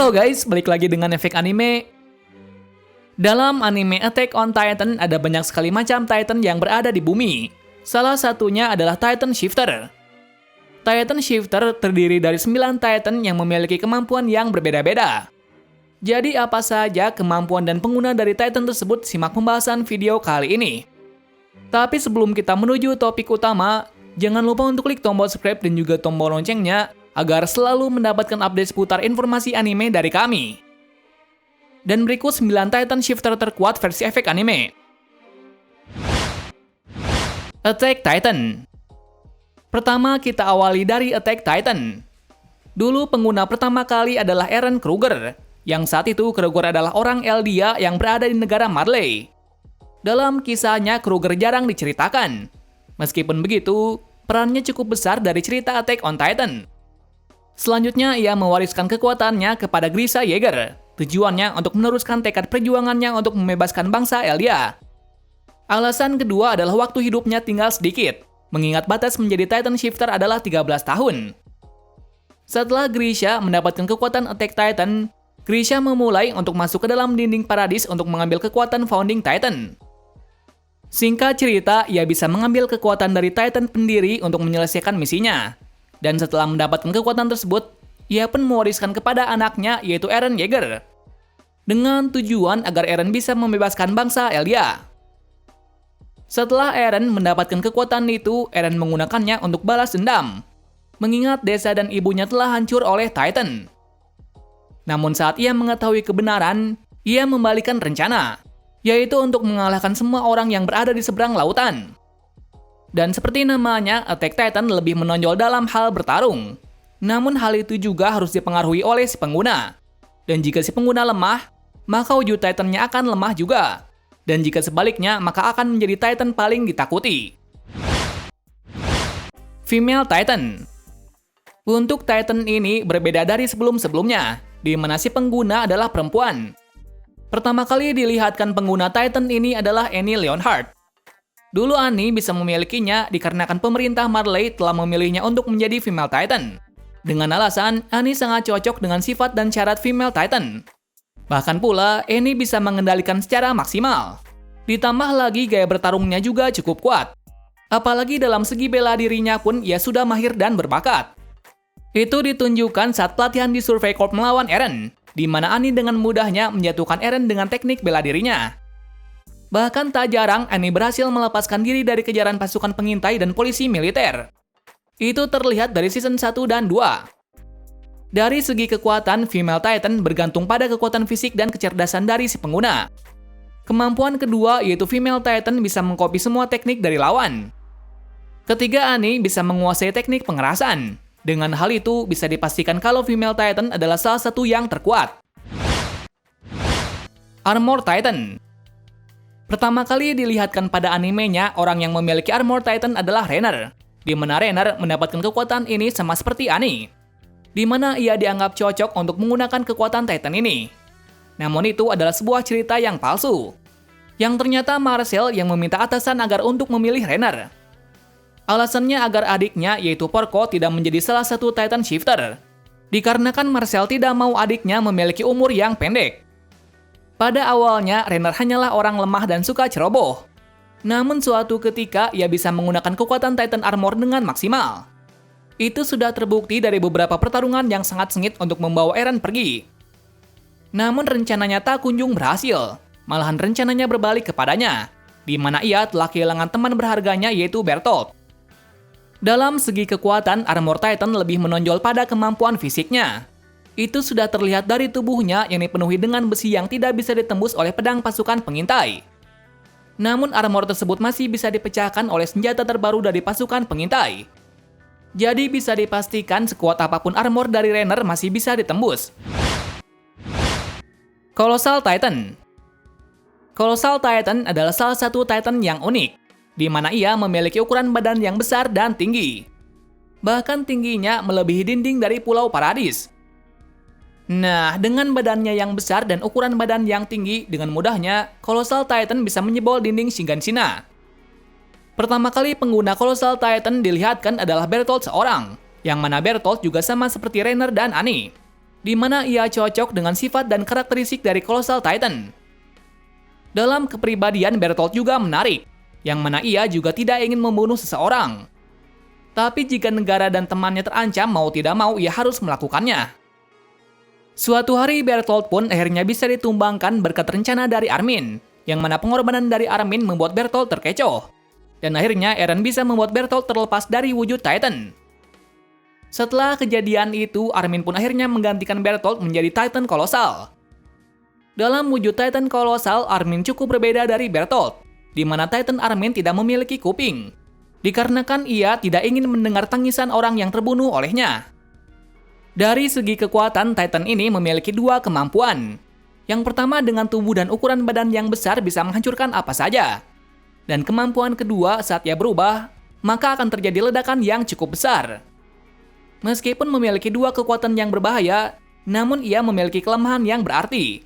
Halo guys, balik lagi dengan Efek Anime. Dalam anime Attack on Titan ada banyak sekali macam Titan yang berada di bumi. Salah satunya adalah Titan Shifter. Titan Shifter terdiri dari 9 Titan yang memiliki kemampuan yang berbeda-beda. Jadi apa saja kemampuan dan pengguna dari Titan tersebut, simak pembahasan video kali ini. Tapi sebelum kita menuju topik utama, jangan lupa untuk klik tombol subscribe dan juga tombol loncengnya agar selalu mendapatkan update seputar informasi anime dari kami. Dan berikut 9 Titan Shifter terkuat versi Efek Anime. Attack Titan. Pertama kita awali dari Attack Titan. Dulu pengguna pertama kali adalah Eren Kruger, yang saat itu Kruger adalah orang Eldia yang berada di negara Marley. Dalam kisahnya Kruger jarang diceritakan. Meskipun begitu, perannya cukup besar dari cerita Attack on Titan. Selanjutnya, ia mewariskan kekuatannya kepada Grisha Yeager. Tujuannya untuk meneruskan tekad perjuangannya untuk membebaskan bangsa Eldia. Alasan kedua adalah waktu hidupnya tinggal sedikit, mengingat batas menjadi Titan Shifter adalah 13 tahun. Setelah Grisha mendapatkan kekuatan Attack Titan, Grisha memulai untuk masuk ke dalam dinding paradis untuk mengambil kekuatan Founding Titan. Singkat cerita, ia bisa mengambil kekuatan dari Titan pendiri untuk menyelesaikan misinya. Dan setelah mendapatkan kekuatan tersebut, ia pun mewariskan kepada anaknya yaitu Eren Yeager. Dengan tujuan agar Eren bisa membebaskan bangsa Eldia. Setelah Eren mendapatkan kekuatan itu, Eren menggunakannya untuk balas dendam. Mengingat desa dan ibunya telah hancur oleh Titan. Namun saat ia mengetahui kebenaran, ia membalikan rencana. Yaitu untuk mengalahkan semua orang yang berada di seberang lautan. Dan seperti namanya, Attack Titan lebih menonjol dalam hal bertarung. Namun hal itu juga harus dipengaruhi oleh si pengguna. Dan jika si pengguna lemah, maka wujud Titan-nya akan lemah juga. Dan jika sebaliknya, maka akan menjadi Titan paling ditakuti. Female Titan. Untuk Titan ini berbeda dari sebelum-sebelumnya, di mana si pengguna adalah perempuan. Pertama kali dilihatkan pengguna Titan ini adalah Annie Leonhardt. Dulu Annie bisa memilikinya dikarenakan pemerintah Marley telah memilihnya untuk menjadi female Titan. Dengan alasan, Annie sangat cocok dengan sifat dan syarat female Titan. Bahkan pula, Annie bisa mengendalikan secara maksimal. Ditambah lagi gaya bertarungnya juga cukup kuat. Apalagi dalam segi bela dirinya pun ia sudah mahir dan berbakat. Itu ditunjukkan saat pelatihan di Survey Corps melawan Eren, di mana Annie dengan mudahnya menjatuhkan Eren dengan teknik bela dirinya. Bahkan tak jarang Annie berhasil melepaskan diri dari kejaran pasukan pengintai dan polisi militer. Itu terlihat dari season 1 dan 2. Dari segi kekuatan, female Titan bergantung pada kekuatan fisik dan kecerdasan dari si pengguna. Kemampuan kedua yaitu female Titan bisa mengcopy semua teknik dari lawan. Ketiga, Annie bisa menguasai teknik pengerasan. Dengan hal itu bisa dipastikan kalau female Titan adalah salah satu yang terkuat. Armor Titan. Pertama kali dilihatkan pada animenya, orang yang memiliki Armor Titan adalah Reiner. Di mana Reiner mendapatkan kekuatan ini sama seperti Annie. Di mana ia dianggap cocok untuk menggunakan kekuatan Titan ini. Namun itu adalah sebuah cerita yang palsu. Yang ternyata Marcel yang meminta atasan agar untuk memilih Reiner. Alasannya agar adiknya yaitu Porco tidak menjadi salah satu Titan Shifter. Dikarenakan Marcel tidak mau adiknya memiliki umur yang pendek. Pada awalnya, Reiner hanyalah orang lemah dan suka ceroboh. Namun suatu ketika, ia bisa menggunakan kekuatan Titan Armor dengan maksimal. Itu sudah terbukti dari beberapa pertarungan yang sangat sengit untuk membawa Eren pergi. Namun rencananya tak kunjung berhasil. Malahan rencananya berbalik kepadanya, di mana ia telah kehilangan teman berharganya yaitu Bertolt. Dalam segi kekuatan, Armor Titan lebih menonjol pada kemampuan fisiknya. Itu sudah terlihat dari tubuhnya yang dipenuhi dengan besi yang tidak bisa ditembus oleh pedang pasukan pengintai. Namun armor tersebut masih bisa dipecahkan oleh senjata terbaru dari pasukan pengintai. Jadi bisa dipastikan sekuat apapun armor dari Reiner masih bisa ditembus. Colossal Titan. Colossal Titan adalah salah satu Titan yang unik, di mana ia memiliki ukuran badan yang besar dan tinggi. Bahkan tingginya melebihi dinding dari Pulau Paradis. Nah, dengan badannya yang besar dan ukuran badan yang tinggi, dengan mudahnya, Colossal Titan bisa menjebol dinding Shiganshina. Pertama kali pengguna Colossal Titan dilihatkan adalah Bertolt seorang, yang mana Bertolt juga sama seperti Reiner dan Annie. di mana ia cocok dengan sifat dan karakteristik dari Colossal Titan. Dalam kepribadian, Bertolt juga menarik, yang mana ia juga tidak ingin membunuh seseorang. Tapi jika negara dan temannya terancam, mau tidak mau ia harus melakukannya. Suatu hari Bertolt pun akhirnya bisa ditumbangkan berkat rencana dari Armin, yang mana pengorbanan dari Armin membuat Bertolt terkecoh. Dan akhirnya Eren bisa membuat Bertolt terlepas dari wujud Titan. Setelah kejadian itu, Armin pun akhirnya menggantikan Bertolt menjadi Titan Kolosal. Dalam wujud Titan Kolosal, Armin cukup berbeda dari Bertolt, di mana Titan Armin tidak memiliki kuping, dikarenakan ia tidak ingin mendengar tangisan orang yang terbunuh olehnya. Dari segi kekuatan, Titan ini memiliki dua kemampuan. Yang pertama, dengan tubuh dan ukuran badan yang besar bisa menghancurkan apa saja. Dan kemampuan kedua, saat ia berubah, maka akan terjadi ledakan yang cukup besar. Meskipun memiliki dua kekuatan yang berbahaya, namun ia memiliki kelemahan yang berarti,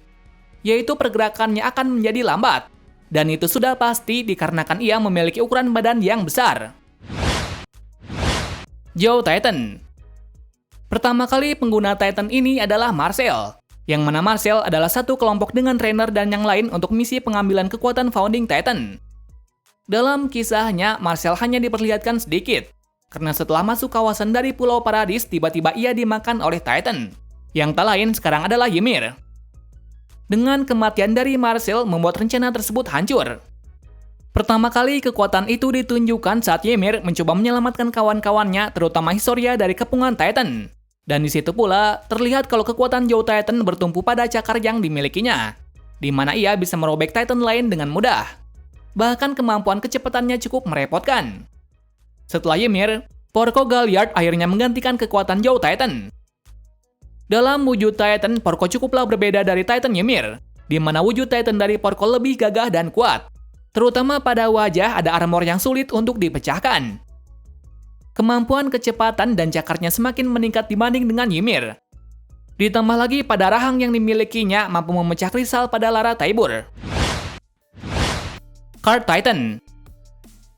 yaitu pergerakannya akan menjadi lambat. Dan itu sudah pasti dikarenakan ia memiliki ukuran badan yang besar. Joe Titan. Pertama kali pengguna Titan ini adalah Marcel, yang mana Marcel adalah satu kelompok dengan trainer dan yang lain untuk misi pengambilan kekuatan Founding Titan. Dalam kisahnya, Marcel hanya diperlihatkan sedikit, karena setelah masuk kawasan dari Pulau Paradis, tiba-tiba ia dimakan oleh Titan, yang tak lain sekarang adalah Ymir. Dengan kematian dari Marcel membuat rencana tersebut hancur. Pertama kali kekuatan itu ditunjukkan saat Ymir mencoba menyelamatkan kawan-kawannya, terutama Historia dari kepungan Titan. Dan di situ pula terlihat kalau kekuatan Joe Titan bertumpu pada cakar yang dimilikinya, di mana ia bisa merobek Titan lain dengan mudah. Bahkan kemampuan kecepatannya cukup merepotkan. Setelah Ymir, Porco Galliard akhirnya menggantikan kekuatan Joe Titan. Dalam wujud Titan, Porco cukuplah berbeda dari Titan Ymir, di mana wujud Titan dari Porco lebih gagah dan kuat. Terutama pada wajah ada armor yang sulit untuk dipecahkan. Kemampuan kecepatan dan cakarnya semakin meningkat dibanding dengan Ymir. Ditambah lagi pada rahang yang dimilikinya mampu memecah kristal pada Lara Taibur. Card Titan.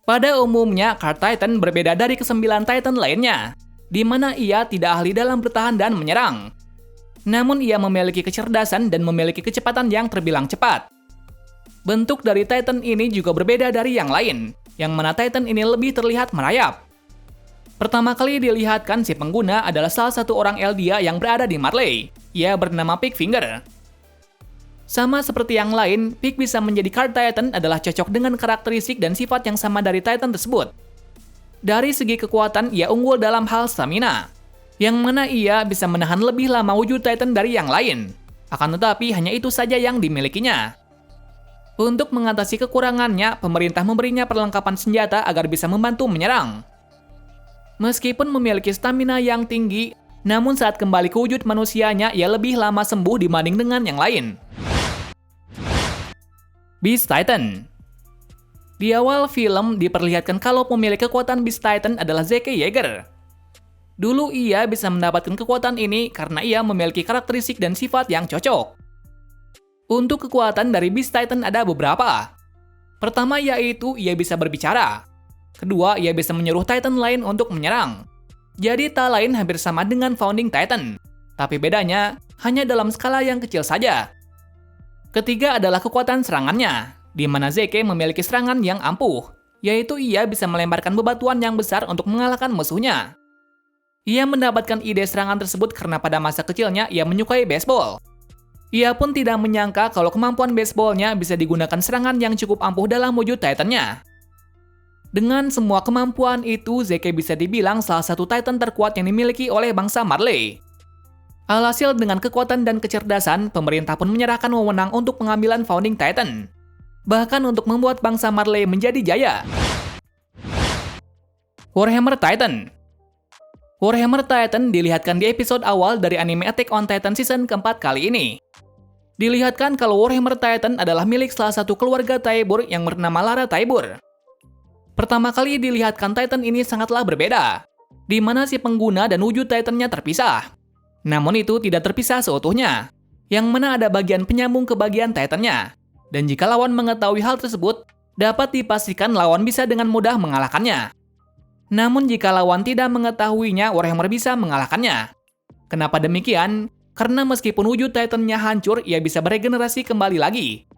Pada umumnya, Card Titan berbeda dari ke-9 Titan lainnya, di mana ia tidak ahli dalam bertahan dan menyerang. Namun ia memiliki kecerdasan dan memiliki kecepatan yang terbilang cepat. Bentuk dari Titan ini juga berbeda dari yang lain, yang mana Titan ini lebih terlihat merayap. Pertama kali dilihatkan si pengguna adalah salah satu orang Eldia yang berada di Marley. Ia bernama Pickfinger. Sama seperti yang lain, Pick bisa menjadi Card Titan adalah cocok dengan karakteristik dan sifat yang sama dari Titan tersebut. Dari segi kekuatan, ia unggul dalam hal stamina, yang mana ia bisa menahan lebih lama wujud Titan dari yang lain. Akan tetapi hanya itu saja yang dimilikinya. Untuk mengatasi kekurangannya, pemerintah memberinya perlengkapan senjata agar bisa membantu menyerang. Meskipun memiliki stamina yang tinggi, namun saat kembali ke wujud manusianya, ia lebih lama sembuh dibanding dengan yang lain. Beast Titan. Di awal film diperlihatkan kalau pemilik kekuatan Beast Titan adalah Zeke Yeager. Dulu ia bisa mendapatkan kekuatan ini karena ia memiliki karakteristik dan sifat yang cocok. Untuk kekuatan dari Beast Titan ada beberapa. Pertama yaitu ia bisa berbicara. Kedua, ia bisa menyuruh Titan lain untuk menyerang. Jadi tak lain hampir sama dengan Founding Titan. Tapi bedanya hanya dalam skala yang kecil saja. Ketiga adalah kekuatan serangannya, di mana Zeke memiliki serangan yang ampuh, yaitu ia bisa melemparkan bebatuan yang besar untuk mengalahkan musuhnya. Ia mendapatkan ide serangan tersebut karena pada masa kecilnya ia menyukai baseball. Ia pun tidak menyangka kalau kemampuan baseballnya bisa digunakan serangan yang cukup ampuh dalam wujud Titannya. Dengan semua kemampuan itu, Zeke bisa dibilang salah satu Titan terkuat yang dimiliki oleh bangsa Marley. Alhasil dengan kekuatan dan kecerdasan, pemerintah pun menyerahkan wewenang untuk pengambilan Founding Titan. Bahkan untuk membuat bangsa Marley menjadi jaya. Warhammer Titan. Warhammer Titan dilihatkan di episode awal dari anime Attack on Titan season keempat kali ini. Dilihatkan kalau Warhammer Titan adalah milik salah satu keluarga Taibur yang bernama Lara Taibur. Pertama kali dilihatkan Titan ini sangatlah berbeda, di mana si pengguna dan wujud Titannya terpisah. Namun itu tidak terpisah seutuhnya, yang mana ada bagian penyambung ke bagian Titannya. Dan jika lawan mengetahui hal tersebut, dapat dipastikan lawan bisa dengan mudah mengalahkannya. Namun jika lawan tidak mengetahuinya, Warhammer bisa mengalahkannya. Kenapa demikian? Karena meskipun wujud Titan-nya hancur, ia bisa beregenerasi kembali lagi.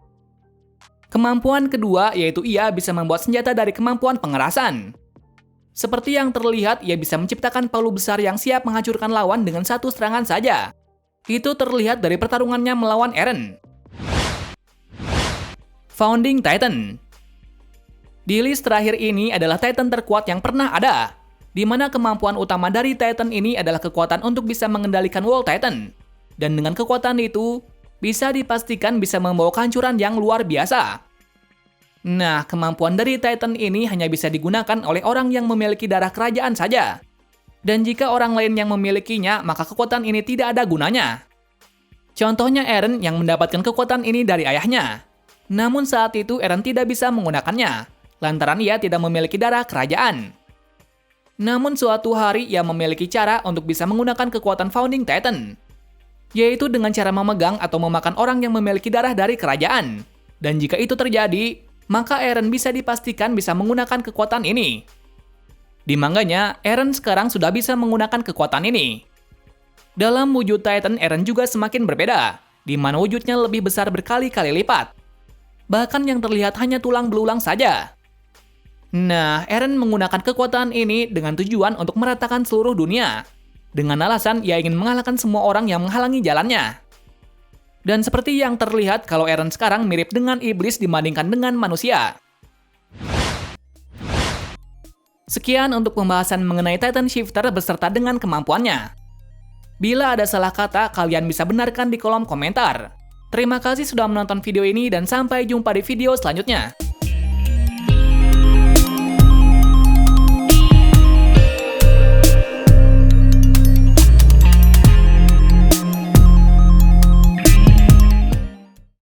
Kemampuan kedua yaitu ia bisa membuat senjata dari kemampuan pengerasan. Seperti yang terlihat, ia bisa menciptakan palu besar yang siap menghancurkan lawan dengan satu serangan saja. Itu terlihat dari pertarungannya melawan Eren. Founding Titan. Di list terakhir ini adalah Titan terkuat yang pernah ada, di mana kemampuan utama dari Titan ini adalah kekuatan untuk bisa mengendalikan Wall Titan. Dan dengan kekuatan itu, bisa dipastikan bisa membawa kehancuran yang luar biasa. Nah, kemampuan dari Titan ini hanya bisa digunakan oleh orang yang memiliki darah kerajaan saja. Dan jika orang lain yang memilikinya, maka kekuatan ini tidak ada gunanya. Contohnya Eren yang mendapatkan kekuatan ini dari ayahnya. Namun saat itu Eren tidak bisa menggunakannya, lantaran ia tidak memiliki darah kerajaan. Namun suatu hari ia memiliki cara untuk bisa menggunakan kekuatan Founding Titan, yaitu dengan cara memegang atau memakan orang yang memiliki darah dari kerajaan. Dan jika itu terjadi, maka Eren bisa dipastikan bisa menggunakan kekuatan ini. Di manganya, Eren sekarang sudah bisa menggunakan kekuatan ini. Dalam wujud Titan, Eren juga semakin berbeda, di mana wujudnya lebih besar berkali-kali lipat. Bahkan yang terlihat hanya tulang belulang saja. Nah, Eren menggunakan kekuatan ini dengan tujuan untuk meratakan seluruh dunia. Dengan alasan ia ingin mengalahkan semua orang yang menghalangi jalannya. Dan seperti yang terlihat kalau Eren sekarang mirip dengan iblis dibandingkan dengan manusia. Sekian untuk pembahasan mengenai Titan Shifter beserta dengan kemampuannya. Bila ada salah kata, kalian bisa benarkan di kolom komentar. Terima kasih sudah menonton video ini dan sampai jumpa di video selanjutnya.